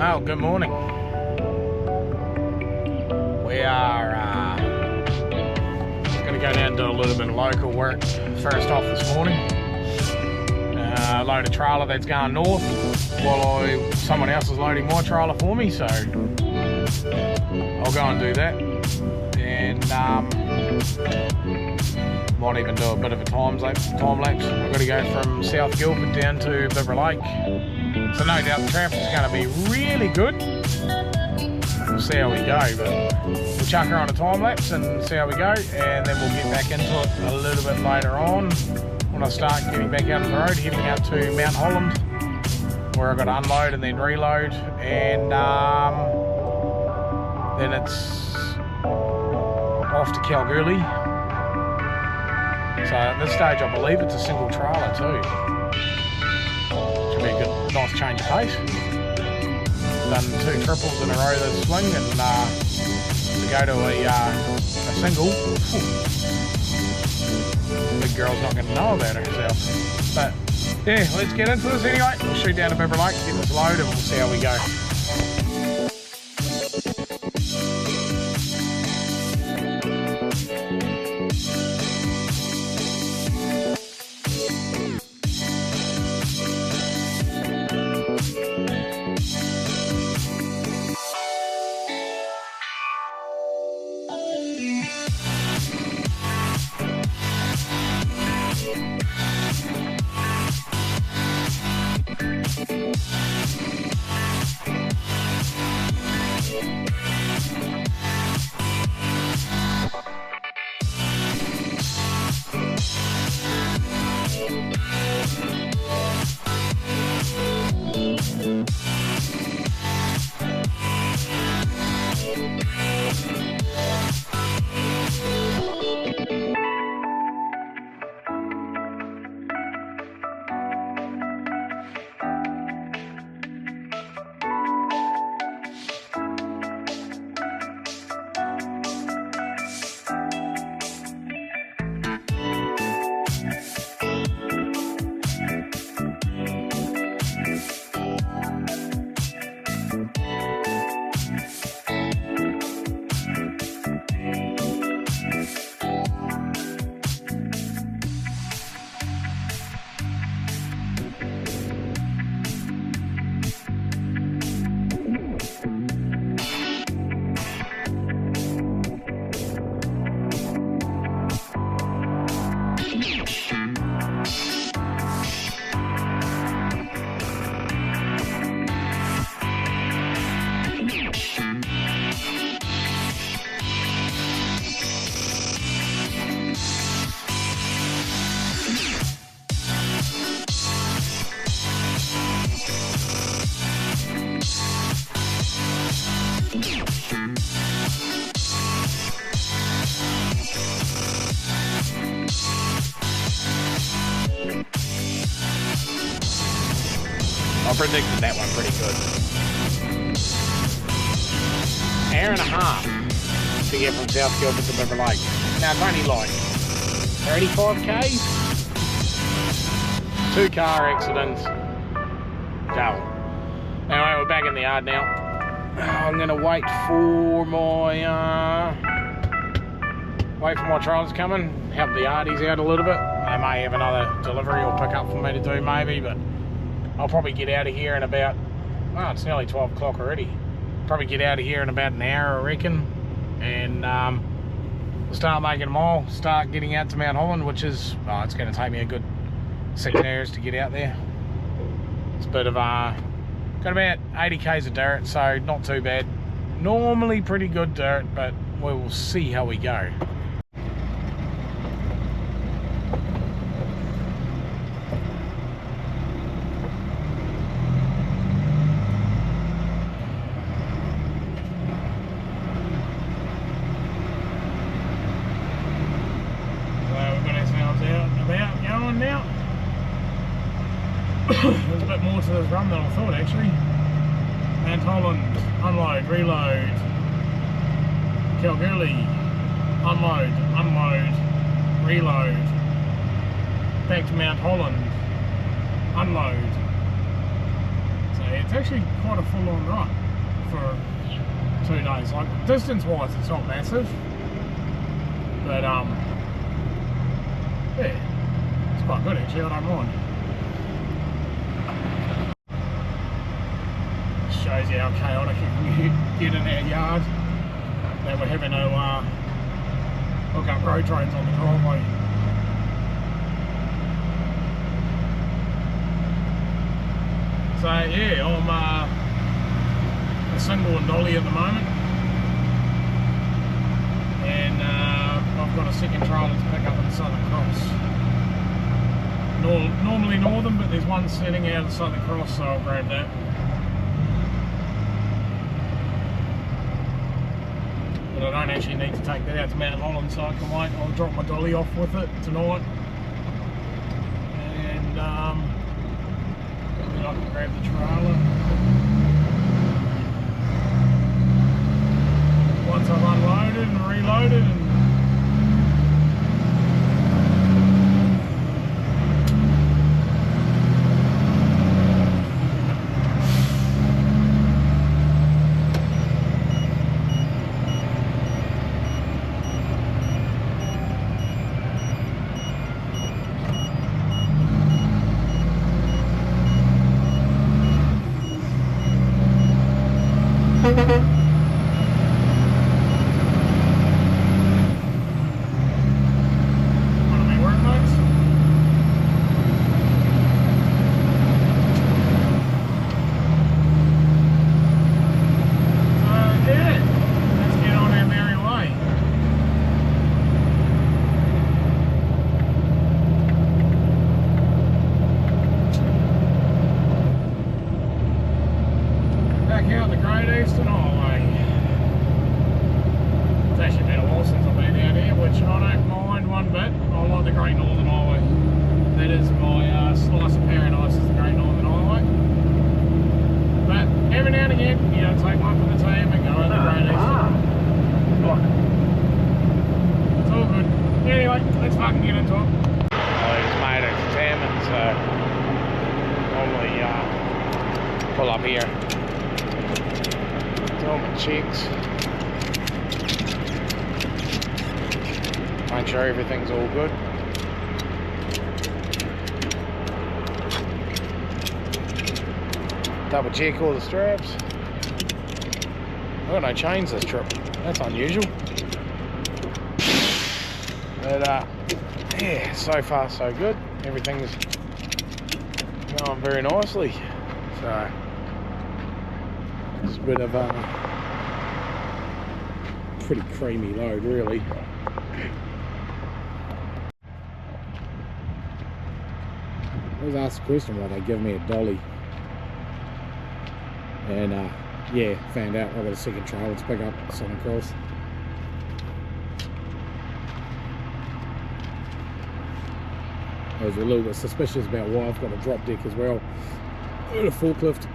Oh, good morning. We are going to go down and do a little bit of local work first off this morning. Load a trailer that's going north while someone else is loading my trailer for me, so I'll go and do that. And might even do a bit of a time lapse. I've got to go from South Guildford down to Biver Lake. So no doubt the traffic's going to be really good. We'll see how we go, but we'll chuck her on a time lapse and see how we go, and then we'll get back into it a little bit later on when I start getting back out on the road, heading out to Mount Holland, where I've got to unload and then reload, and then it's off to Kalgoorlie. So at this stage I believe it's a single trailer too. Should be a good, nice change of pace. Done 2 triples in a row this swing, and to go to a single, big girl's not going to know about herself. But yeah, let's get into this anyway. We'll shoot down to Biver Lake, get this load, and we'll see how we go. I predicted that one pretty good. Hour and a half to get from South Guildford to Biver Lake. Now it's only like 35 k's. 2 car accidents. Go. Anyway, we're back in the yard now. I'm gonna wait for my trailers coming. Help the yardies out a little bit. They may have another delivery or pick up for me to do maybe, but I'll probably get out of here in about, well, it's nearly 12 o'clock already. Probably get out of here in about an hour, I reckon. And we'll start making them all, start getting out to Mount Holland, which is, oh, it's going to take me a good 6 hours to get out there. It's a bit of, got about 80 k's of dirt, so not too bad. Normally pretty good dirt, but we will see how we go. Now there's a bit more to this run than I thought actually. Mount Holland, unload, reload, Kalgoorlie, unload, unload, reload, back to Mount Holland, unload. So it's actually quite a full-on run for 2 days. Like, distance-wise, it's not massive, but yeah, it's quite good actually. I don't mind. Shows you how chaotic you can get in our yard. That we're having to hook up road trains on the driveway. So yeah, I'm a single and dolly at the moment, and I've got a second trailer to pick up in the Southern Cross. Normally Northern, but there's one sitting out at Southern Cross, so I'll grab that. But I don't actually need to take that out to Mount Holland, so I can wait. I'll drop my dolly off with it tonight, and then I can grab the trailer. Once I've unloaded and reloaded and out the Great Eastern Highway. It's actually been a while since I've been out here, which I don't mind one bit. I like the Great Northern Highway. That is my slice of paradise, is the Great Northern Highway. But every now and again, you know, take one for the team and go over the Great Eastern. It's all good. Anyway, let's fucking get into it. I just made it to Tammin, so normally pull up here. All my checks. Make sure everything's all good. Double check all the straps. I've got no chains this trip. That's unusual. But yeah, so far so good. Everything's going very nicely. So it's a bit of a pretty creamy load, really. I was asked a question why they give me a dolly, and yeah, found out I got a second trailer to pick up at Southern Cross. I was a little bit suspicious about why I've got a drop deck as well, and a forklift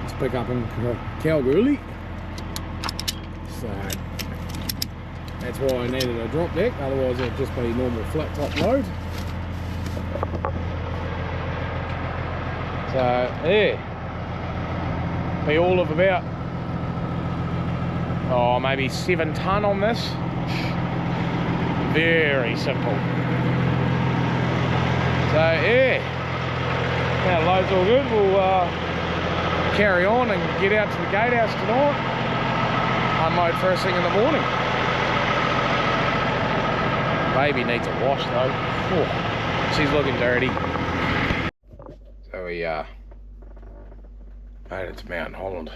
to pick up in Kalgoorlie, so that's why I needed a drop deck. Otherwise it'd just be normal flat top load. So yeah, be all of about maybe 7 tonne on this. Very simple. So yeah, now load's all good. We'll carry on and get out to the gatehouse tonight. Unload first thing in the morning. Baby needs a wash though. Oh, she's looking dirty. So we made it to Mount Holland.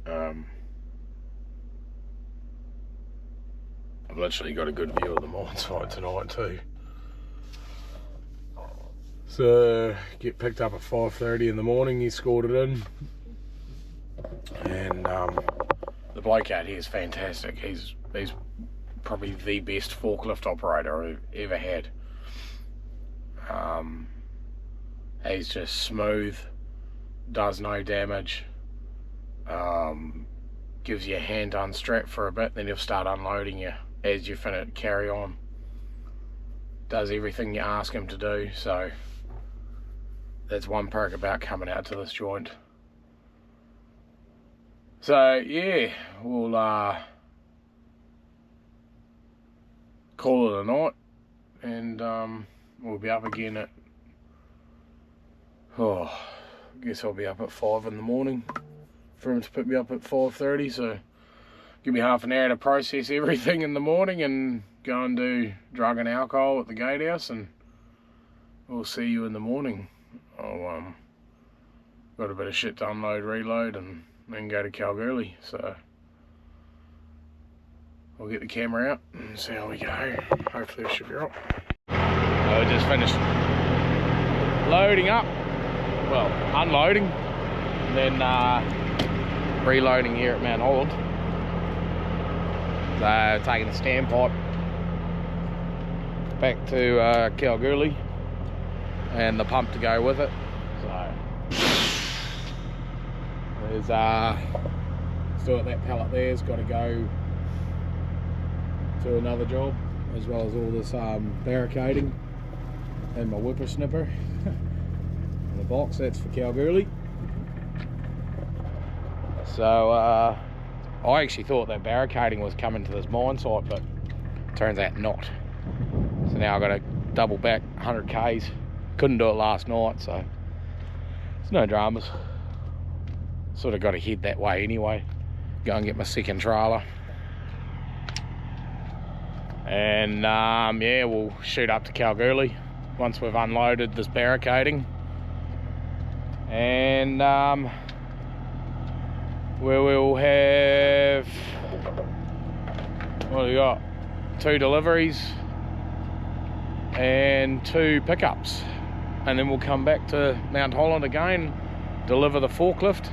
I've literally got a good view of the mine site tonight too. So get picked up at 5:30 in the morning. He escorted in, and the bloke out here is fantastic. He's probably the best forklift operator I've ever had. He's just smooth, does no damage, gives you a hand to unstrap for a bit, then he'll start unloading you as you finish, carry on. Does everything you ask him to do, so that's one perk about coming out to this joint. So yeah, we'll call it a night, and we'll be up again at, I guess I'll be up at 5 in the morning for him to pick me up at 5:30, so give me half an hour to process everything in the morning and go and do drug and alcohol at the gatehouse, and we'll see you in the morning. I'll got a bit of shit to unload, reload, and then go to Kalgoorlie, so I'll get the camera out and see how we go. Hopefully it should be right. I just finished loading up, well, unloading, and then reloading here at Mount Holland. So taking the standpipe back to Kalgoorlie and the pump to go with it. So there's still that pallet there's got to go to another job, as well as all this barricading and my whippersnipper in the box. That's for Kalgoorlie. So I actually thought that barricading was coming to this mine site, but turns out not. So now I've got to double back 100 k's. Couldn't do it last night, so it's no dramas. Sort of got to head that way anyway. Go and get my second trailer. And yeah, we'll shoot up to Kalgoorlie once we've unloaded this barricading. And where we'll have, what do we got? 2 deliveries and 2 pickups. And then we'll come back to Mount Holland again, deliver the forklift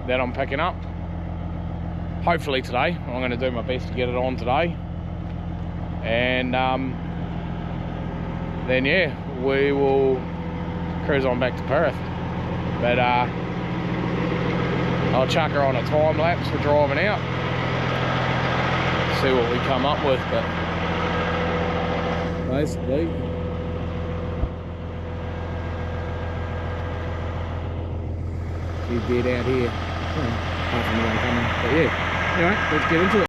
that I'm picking up. Hopefully today. I'm going to do my best to get it on today. And then yeah, we will cruise on back to Perth. But I'll chuck her on a time lapse for driving out, see what we come up with. But basically, you get out here. Apart from the one coming. But yeah, anyway, let's get into it.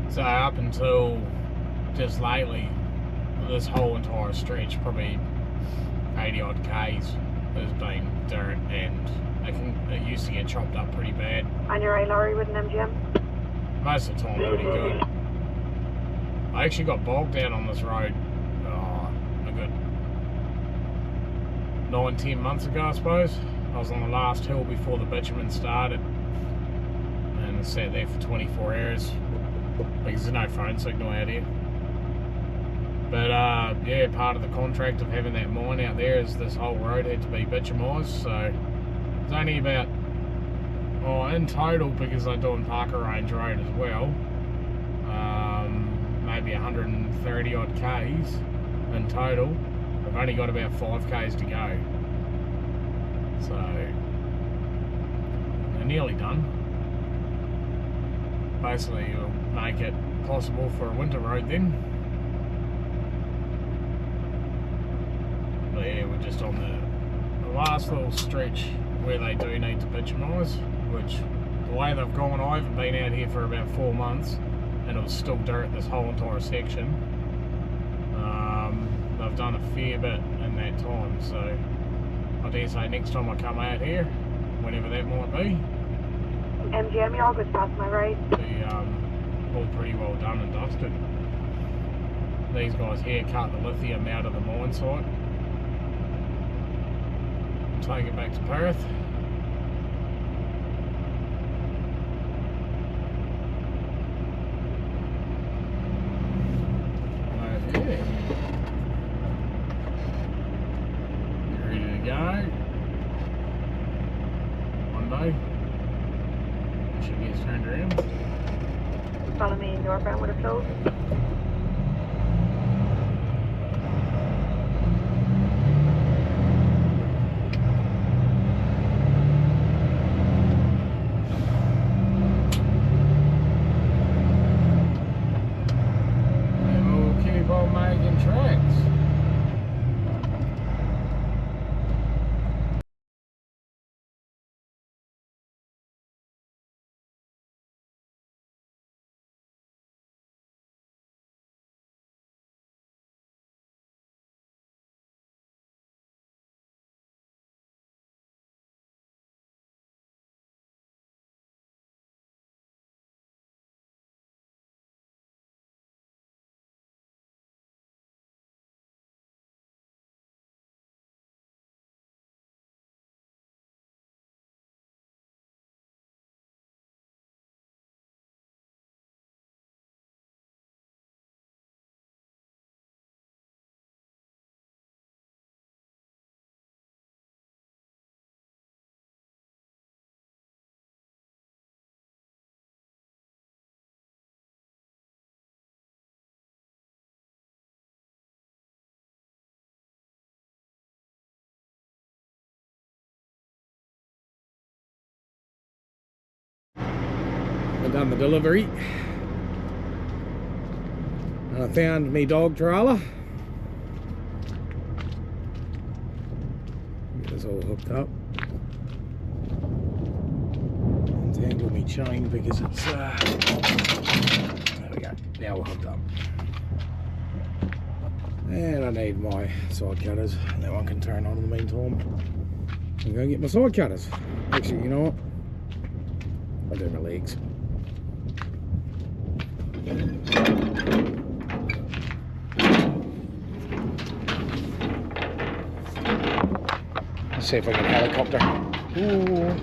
So up until just lately, this whole entire stretch, probably 80 odd k's, has been dirt, and it used to get chopped up pretty bad. On your right lorry with an MGM? Most of the time pretty good. I actually got bogged down on this road a good 9-10 months ago, I suppose. I was on the last hill before the bitumen started, and I sat there for 24 hours because there's no phone signal out here. But yeah, part of the contract of having that mine out there is this whole road had to be bitumised, so it's only about, in total, because I'm doing Parker Range Road as well, maybe 130 odd k's in total. I've only got about 5 k's to go, so they're nearly done. Basically, make it possible for a winter road then. But yeah, we're just on the last little stretch where they do need to bitumise, which the way they've gone, I haven't been out here for about 4 months and it was still dirt this whole entire section. They've done a fair bit in that time, so I dare say next time I come out here, whenever that might be, MGM, you're all good past my right. be all pretty well done and dusted. These guys here cut the lithium out of the mine site, take it back to Perth. Yeah. Ready to go. One day should get turned around. Follow me northbound with a float. And we'll keep on making tracks. I've done the delivery and I found me dog trailer. Get this all hooked up. Untangle me chain because it's there we go, now we're hooked up. And I need my side cutters. That one can turn on in the meantime. I'm going to get my side cutters. Actually, you know what? I'll do my legs. Let's see if I can helicopter. Ooh,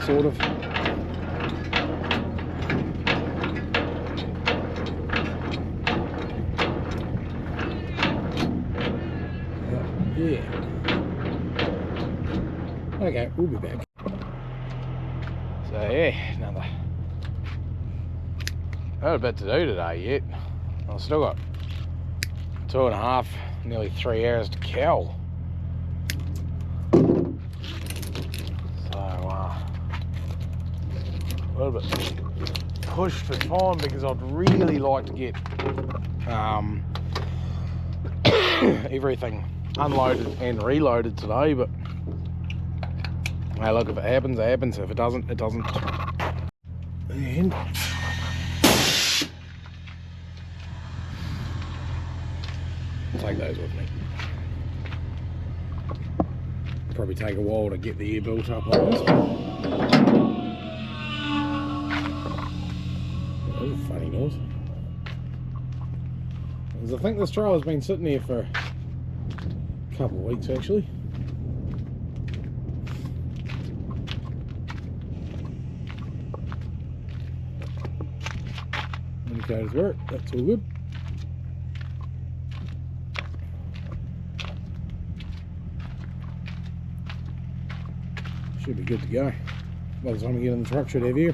sort of. Yeah. Okay, we'll be back. So yeah, another. I got a bit to do today yet. I've still got 2.5, nearly 3 hours to cow. So a little bit pushed for time because I'd really like to get everything unloaded and reloaded today, but hey, look, if it happens, it happens. If it doesn't, it doesn't. And I'll take those with me. Probably take a while to get the air built up on this. That was a funny noise. Because I think this trailer's been sitting here for a couple of weeks actually. Indicators work, that's all good. Should be good to go. By the time we get in the truck, should have here.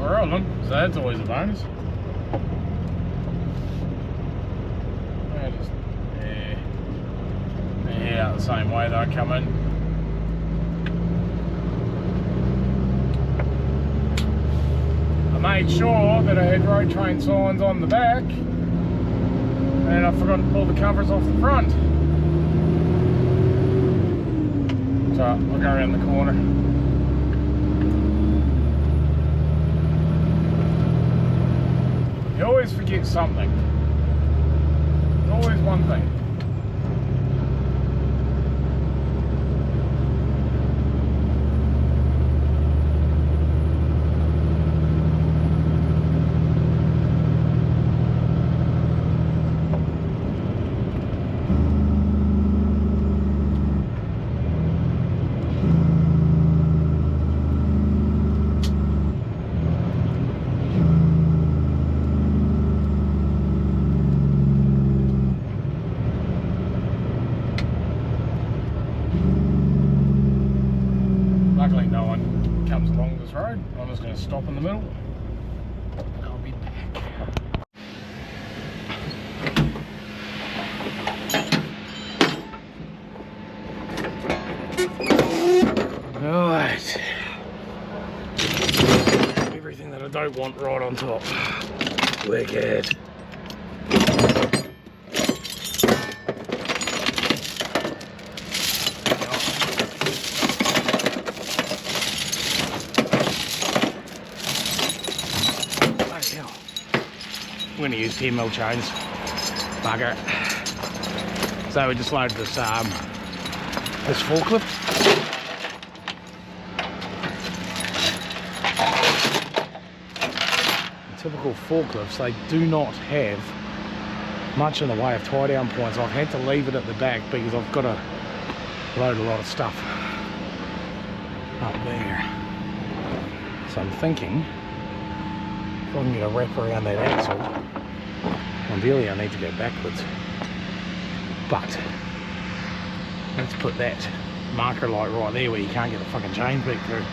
we're rolling, so that's always a bonus. Yeah, the same way that I come in. I made sure that I had road train signs on the back, and I forgot to pull the covers off the front. So I'll go around the corner. You always forget something. There's always one thing. Luckily no one comes along this road. I'm just going to stop in the middle. I'll be back. Alright. Everything that I don't want right on top. Wicked. I'm going to use 10mm chains. Bugger. So we just loaded this forklift. Typical forklifts, they do not have much in the way of tie down points. I've had to leave it at the back because I've got to load a lot of stuff up there. So I'm thinking if I can get a wrap around that axle, ideally I need to go backwards, but let's put that marker light right there where you can't get the fucking chain back through.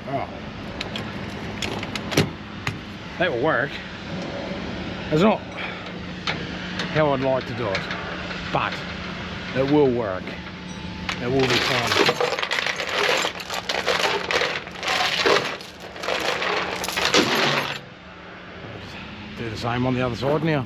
Oh, that will work. It's not how I'd like to do it, but it will work. It will be fine. Do the same on the other side now.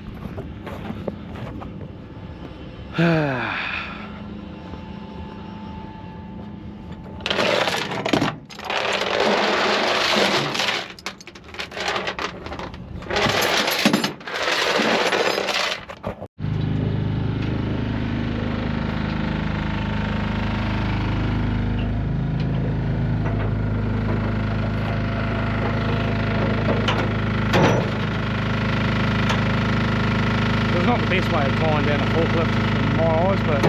It's not the best way of tying down a forklift in my eyes, but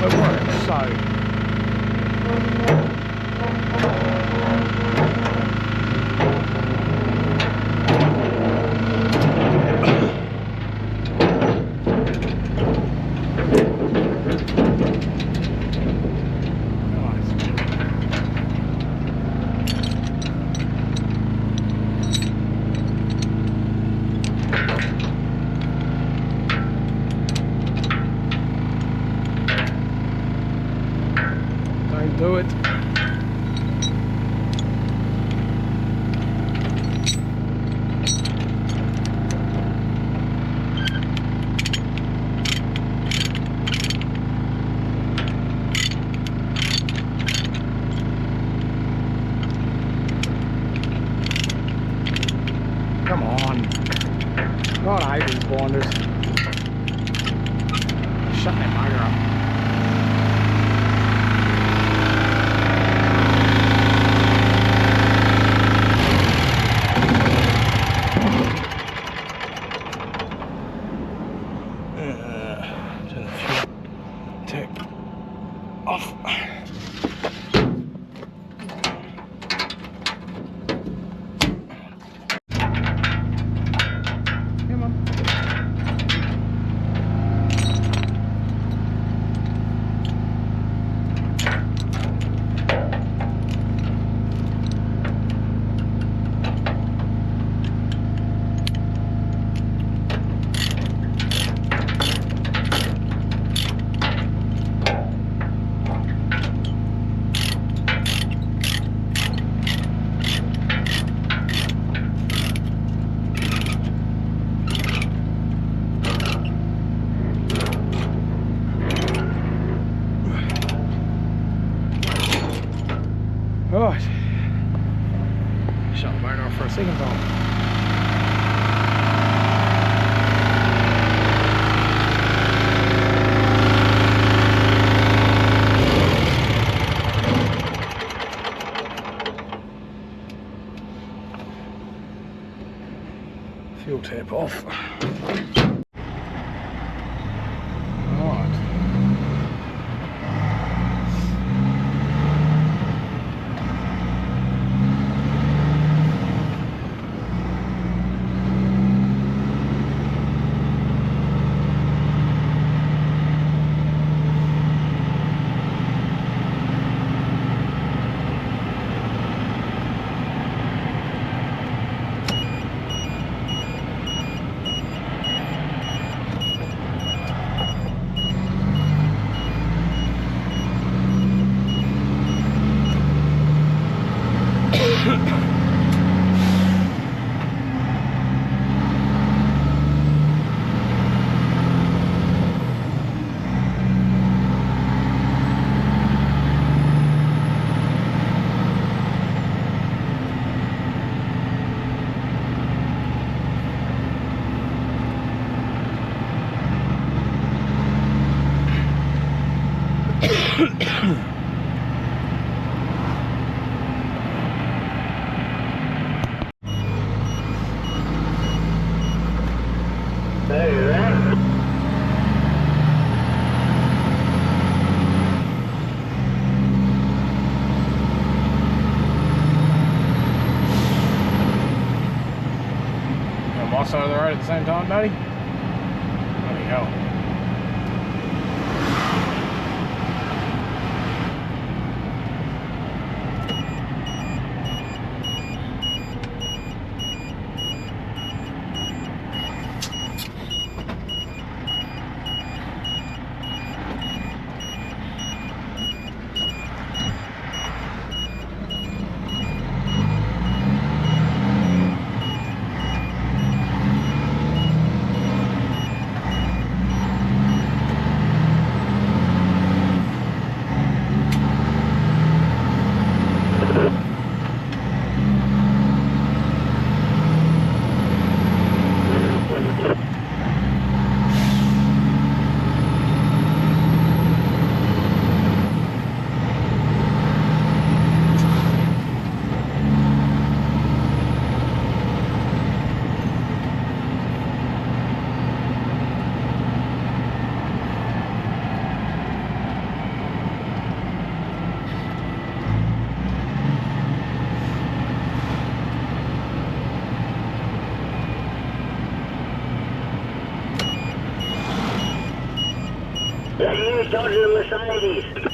it works, so. Do it. Come on. God, I hate these blinders. Shut that motor up. Off. Come on. Right. Shut the motor off for a second time. Fuel tap off. Side of the road at the same time, buddy? Bloody hell. You Dodge the Mercedes.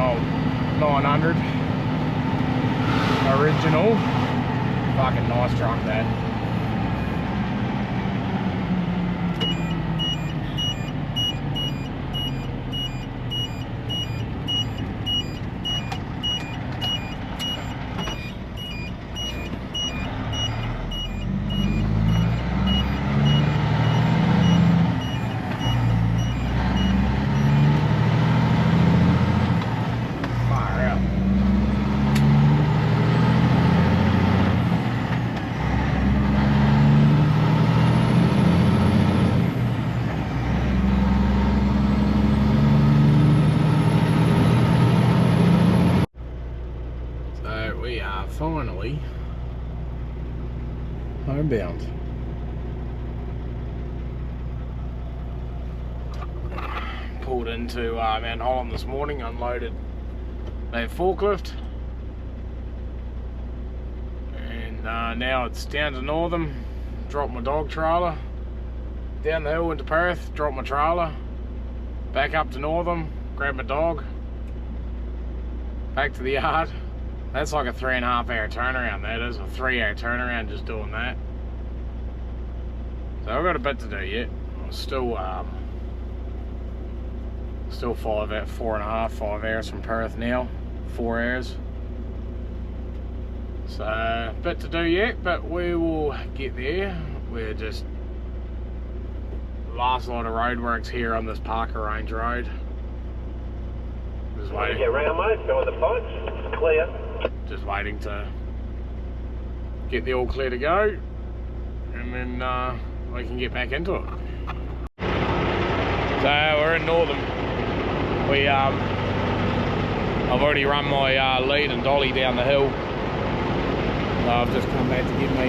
Oh, 900 original. Fucking nice truck, that. We are finally homebound. Pulled into Mount Holland this morning, unloaded that forklift, and now it's down to Northern, dropped my dog trailer, down the hill into Perth, drop my trailer, back up to Northam, grab my dog, back to the yard. That's like a 3.5 hour turnaround, that is, a 3 hour turnaround just doing that. So I've got a bit to do yet. I'm still 4.5, 5 hours from Perth now, 4 hours. So, a bit to do yet, but we will get there. We're just last lot of roadworks here on this Parker Range Road. Just waiting. Get round, mate. Go on the pipes. It's clear. Just waiting to get the all clear to go, and then we can get back into it. So we're in Northam. I've already run my lead and dolly down the hill. So I've just come back to get my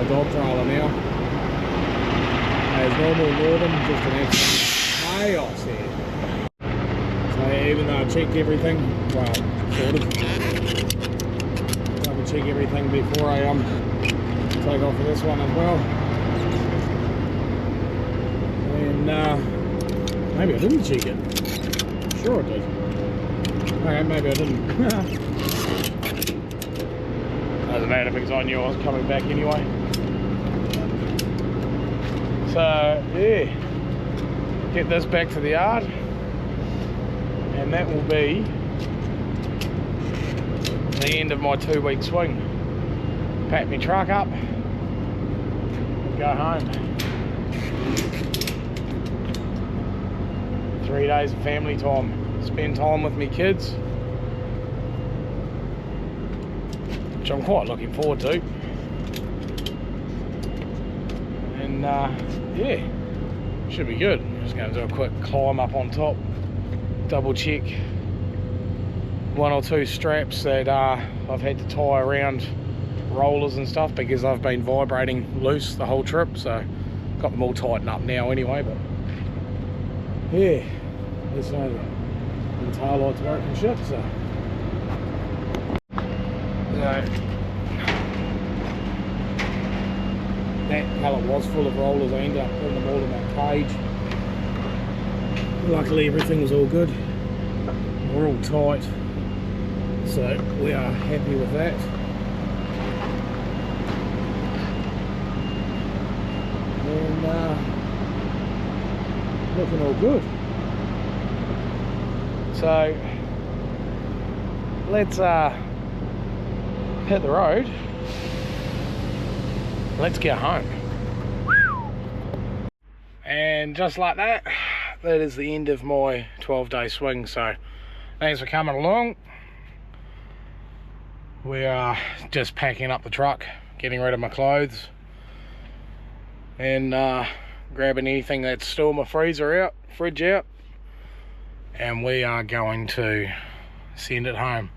dog trailer now. As normal Northam, just an absolute chaos here. So even though I checked everything, well, sort of. Double check everything before I take off for this one as well. And maybe I didn't check it. Sure I did. Okay, maybe I didn't. Doesn't matter because I knew I was coming back anyway. So yeah, get this back to the yard, and that will be the end of my 2-week swing. Pack my truck up and go home. 3 days of family time. Spend time with my kids, which I'm quite looking forward to. And yeah, should be good. Just going to do a quick climb up on top, double check 1 or 2 straps that I've had to tie around rollers and stuff because I've been vibrating loose the whole trip, so got them all tightened up now anyway. But yeah, there's no the tail lights work and shit, so that pallet was full of rollers. I ended up putting them all in that cage. Luckily everything was all good. We're all tight, so we are happy with that. And looking all good. So let's hit the road. Let's get home. And just like that, that is the end of my 12-day swing. So thanks for coming along. We are just packing up the truck, getting rid of my clothes, and grabbing anything that's still in my fridge out, and we are going to send it home.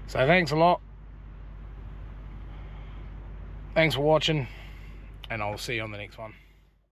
So thanks a lot. Thanks for watching, and I'll see you on the next one.